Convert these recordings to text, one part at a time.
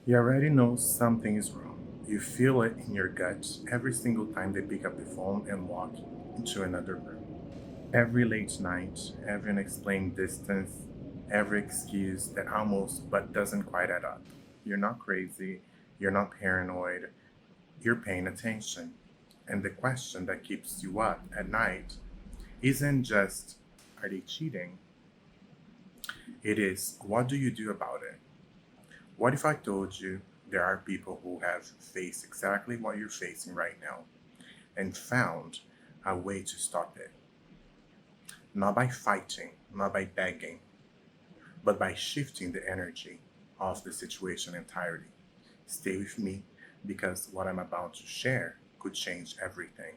You already know something is wrong. You feel it in your gut every single time they pick up the phone and walk into another room. Every late night, every unexplained distance, every excuse that almost but doesn't quite add up. You're not crazy, you're not paranoid, you're paying attention. And the question that keeps you up at night isn't just, are they cheating? It is, what do you do about it? What if I told you there are people who have faced exactly what you're facing right now and found a way to stop it? Not by fighting, not by begging, but by shifting the energy of the situation entirely. Stay with me because what I'm about to share could change everything.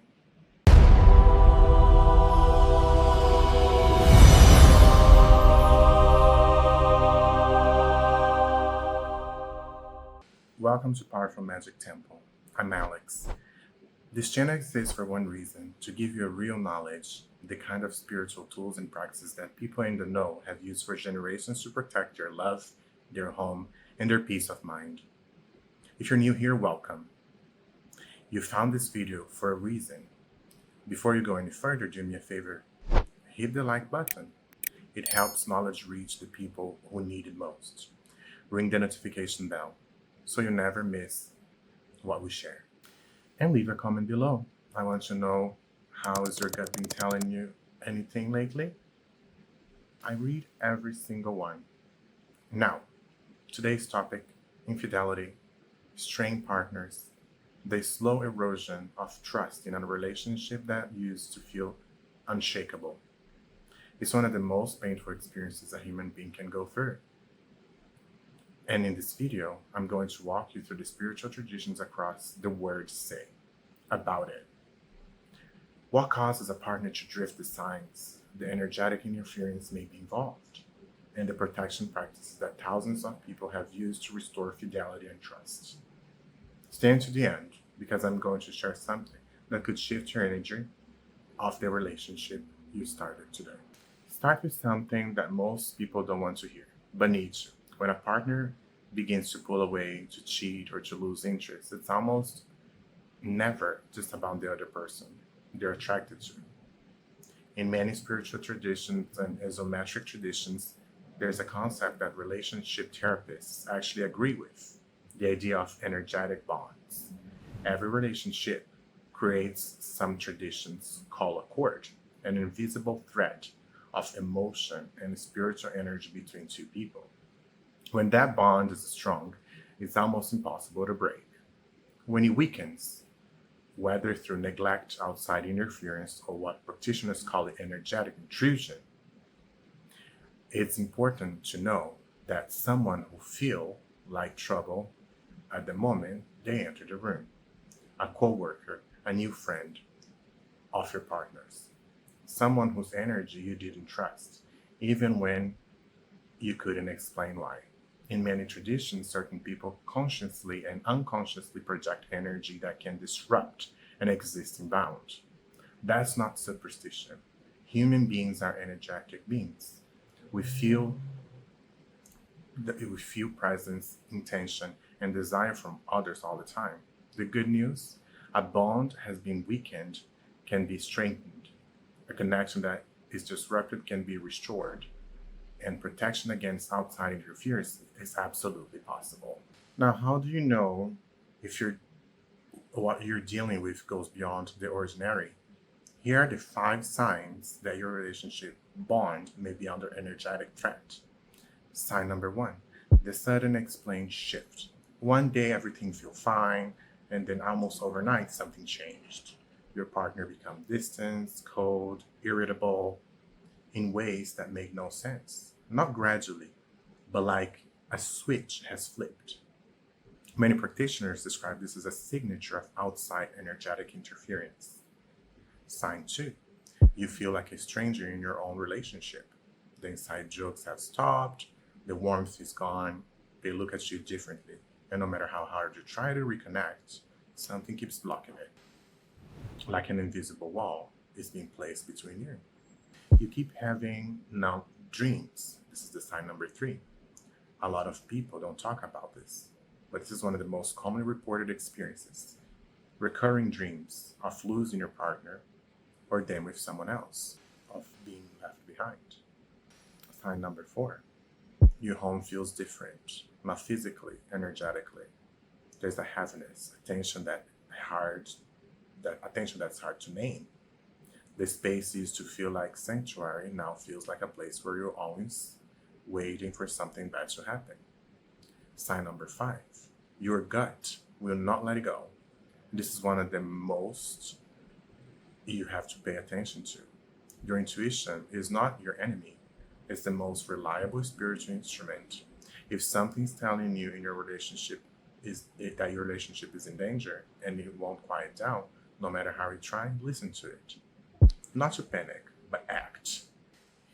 Welcome to Powerful Magic Temple. I'm Alex. This channel exists for one reason, to give you a real knowledge, the kind of spiritual tools and practices that people in the know have used for generations to protect their love, their home, and their peace of mind. If you're new here, welcome. You found this video for a reason. Before you go any further, do me a favor, hit the like button. It helps knowledge reach the people who need it most. Ring the notification bell so you never miss what we share. And leave a comment below. I want to know, how has your gut been telling you anything lately? I read every single one. Now, today's topic, infidelity, strained partners, the slow erosion of trust in a relationship that used to feel unshakable. It's one of the most painful experiences a human being can go through. And in this video, I'm going to walk you through the spiritual traditions across the world say about it. What causes a partner to drift the signs, the energetic interference may be involved, and the protection practices that thousands of people have used to restore fidelity and trust. Stay until the end because I'm going to share something that could shift your energy of the relationship you started today. Start with something that most people don't want to hear, but need to. When a partner begins to pull away, to cheat, or to lose interest, it's almost never just about the other person they're attracted to. In many spiritual traditions and esoteric traditions, there's a concept that relationship therapists actually agree with, the idea of energetic bonds. Every relationship creates some traditions called a cord, an invisible thread of emotion and spiritual energy between two people. When that bond is strong, it's almost impossible to break. When it weakens, whether through neglect, outside interference, or what practitioners call energetic intrusion, it's important to know that someone who feel like trouble at the moment they enter the room, a coworker, a new friend of your partners, someone whose energy you didn't trust, even when you couldn't explain why. In many traditions, certain people consciously and unconsciously project energy that can disrupt an existing bound. That's not superstition. Human beings are energetic beings. We feel we feel presence, intention, and desire from others all the time. The good news, a bond has been weakened, can be strengthened. A connection that is disrupted can be restored, and protection against outside interference is absolutely possible. Now, how do you know if what you're dealing with goes beyond the ordinary? Here are the 5 signs that your relationship bond may be under energetic threat. Sign number 1, the sudden explained shift. One day everything feels fine, and then almost overnight something changed. Your partner becomes distant, cold, irritable, in ways that make no sense. Not gradually, but like a switch has flipped. Many practitioners describe this as a signature of outside energetic interference. Sign 2, you feel like a stranger in your own relationship. The inside jokes have stopped, the warmth is gone, they look at you differently, and no matter how hard you try to reconnect, something keeps blocking it. Like an invisible wall is being placed between you. You keep having now dreams. This is the sign number 3. A lot of people don't talk about this. but this is one of the most commonly reported experiences. Recurring dreams of losing your partner or them with someone else, of being left behind. Sign number 4. Your home feels different, not physically, energetically. There's a heaviness, attention that's hard to name. The space used to feel like sanctuary now feels like a place where you're always waiting for something bad to happen. Sign number 5. Your gut will not let it go. This is one of the most you have to pay attention to. Your intuition is not your enemy. It's the most reliable spiritual instrument. If something's telling you in your relationship that your relationship is in danger and it won't quiet down, no matter how you try, listen to it. Not to panic, but act.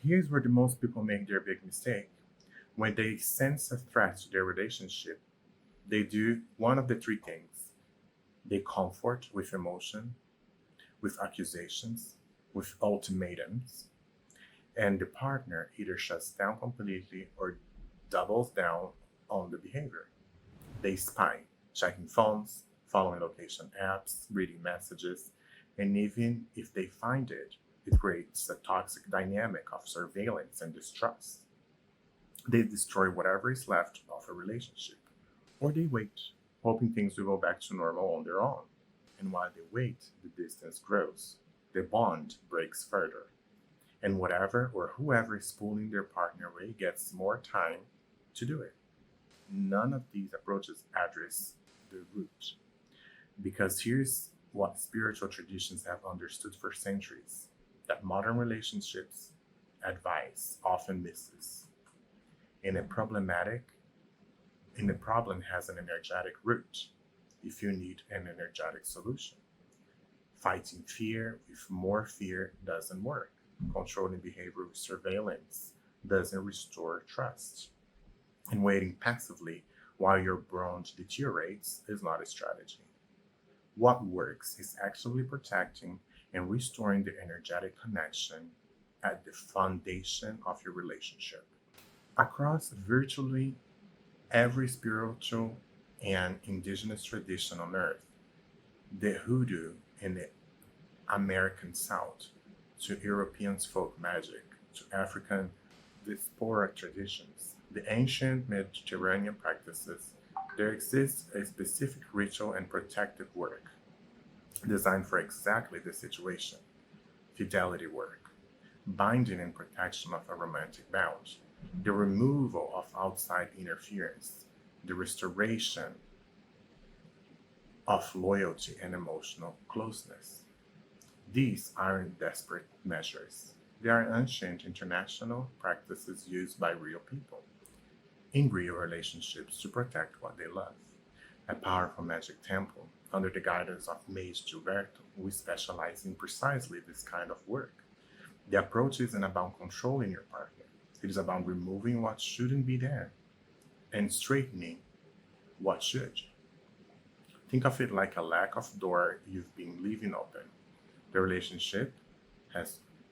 Here's where the most people make their big mistake. When they sense a threat to their relationship, they do one of the 3 things. They comfort with emotion, with accusations, with ultimatums, and the partner either shuts down completely or doubles down on the behavior. They spy, checking phones, following location apps, reading messages, and even if they find it, it creates a toxic dynamic of surveillance and distrust. They destroy whatever is left of a relationship. Or they wait, hoping things will go back to normal on their own. And while they wait, the distance grows. The bond breaks further. And whatever or whoever is pulling their partner away gets more time to do it. None of these approaches address the root. Because here's what spiritual traditions have understood for centuries, that modern relationships advice often misses. In a problem has an energetic root if you need an energetic solution. Fighting fear with more fear doesn't work. Controlling behavior with surveillance doesn't restore trust. And waiting passively while your bond deteriorates is not a strategy. What works is actually protecting and restoring the energetic connection at the foundation of your relationship. Across virtually every spiritual and indigenous tradition on earth, the hoodoo in the American South, to European folk magic, to African diaspora traditions, the ancient Mediterranean practices, there exists a specific ritual and protective work designed for exactly this situation. Fidelity work, binding and protection of a romantic bond, the removal of outside interference, the restoration of loyalty and emotional closeness. These aren't desperate measures. They are ancient international practices used by real people in real relationships to protect what they love. A powerful magic temple under the guidance of Mage Gilberto, who specializes in precisely this kind of work. The approach isn't about controlling your partner. It is about removing what shouldn't be there and straightening what should. Think of it like a lack of door you've been leaving open. The relationship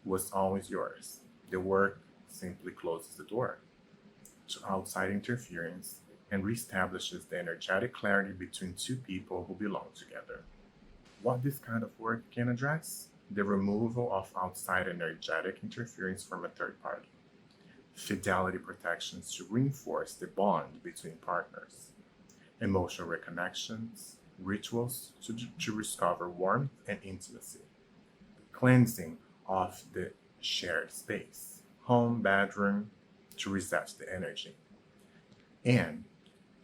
was always yours. The work simply closes the door to outside interference and reestablishes the energetic clarity between 2 people who belong together. What this kind of work can address? The removal of outside energetic interference from a third party. Fidelity protections to reinforce the bond between partners. Emotional reconnections, rituals to discover warmth and intimacy. Cleansing of the shared space, home, bedroom, to reset the energy. And,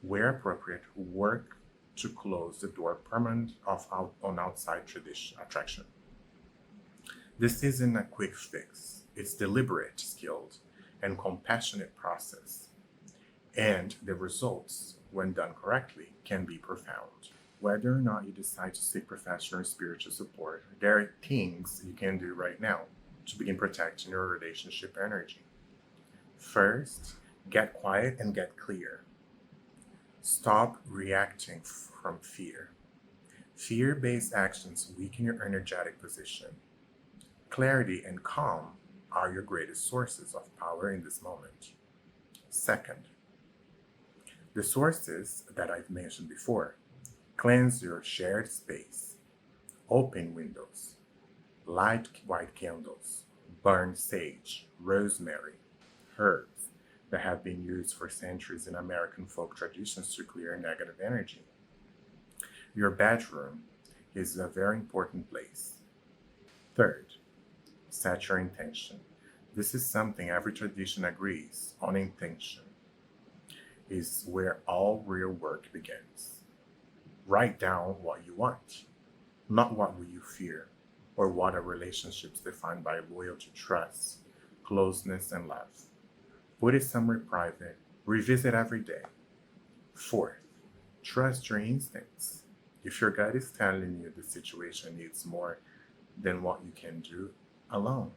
where appropriate, work to close the door permanent on outside attraction. This isn't a quick fix. It's deliberate, skilled, and compassionate process. And the results, when done correctly, can be profound. Whether or not you decide to seek professional spiritual support, there are things you can do right now to begin protecting your relationship energy. First, get quiet and get clear. Stop reacting from fear. Fear-based actions weaken your energetic position. Clarity and calm are your greatest sources of power in this moment. Second, The sources that I've mentioned before: cleanse your shared space, open windows, light white candles, burn sage, rosemary, herbs that have been used for centuries in American folk traditions to clear negative energy. Your bedroom is a very important place. Third, set your intention. This is something every tradition agrees on. Intention is where all real work begins. Write down what you want, not what will you fear, or what are relationships defined by loyalty, trust, closeness, and love. Put it somewhere private. Revisit every day. Fourth, trust your instincts. If your gut is telling you the situation needs more than what you can do alone,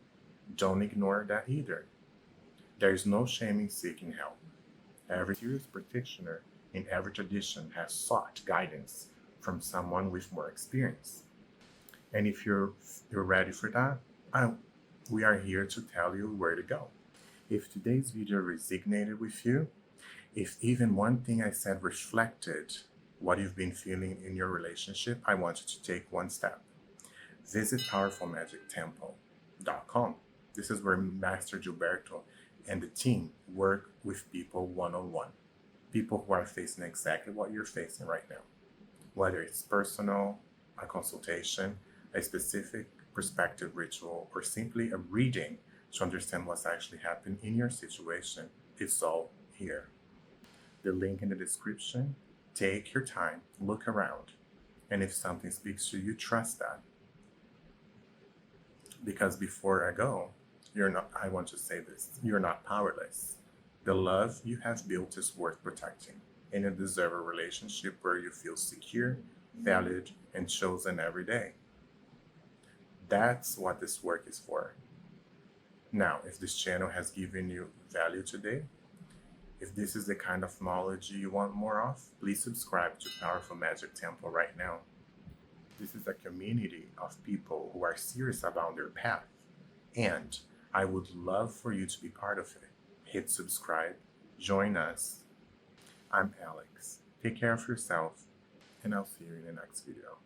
don't ignore that either. There is no shame in seeking help. Every serious practitioner in every tradition has sought guidance from someone with more experience. And if you're ready for that, I, we are here to tell you where to go. If today's video resonated with you, if even one thing I said reflected what you've been feeling in your relationship, I want you to take one step. Visit powerfulmagictemple.com. This is where Master Gilberto and the team work with people one-on-one. People who are facing exactly what you're facing right now. Whether it's personal, a consultation, a specific perspective ritual, or simply a reading to understand what's actually happening in your situation, it's all here. The link in the description. Take your time, look around, and if something speaks to you, trust that. Because before I go, I want to say this, you're not powerless. The love you have built is worth protecting, and you deserve a relationship where you feel secure, valued, and chosen every day. That's what this work is for. Now, if this channel has given you value today, if this is the kind of knowledge you want more of, please subscribe to Powerful Magic Temple right now. This is a community of people who are serious about their path, and I would love for you to be part of it. Hit subscribe, join us. I'm Alex. Take care of yourself, and I'll see you in the next video.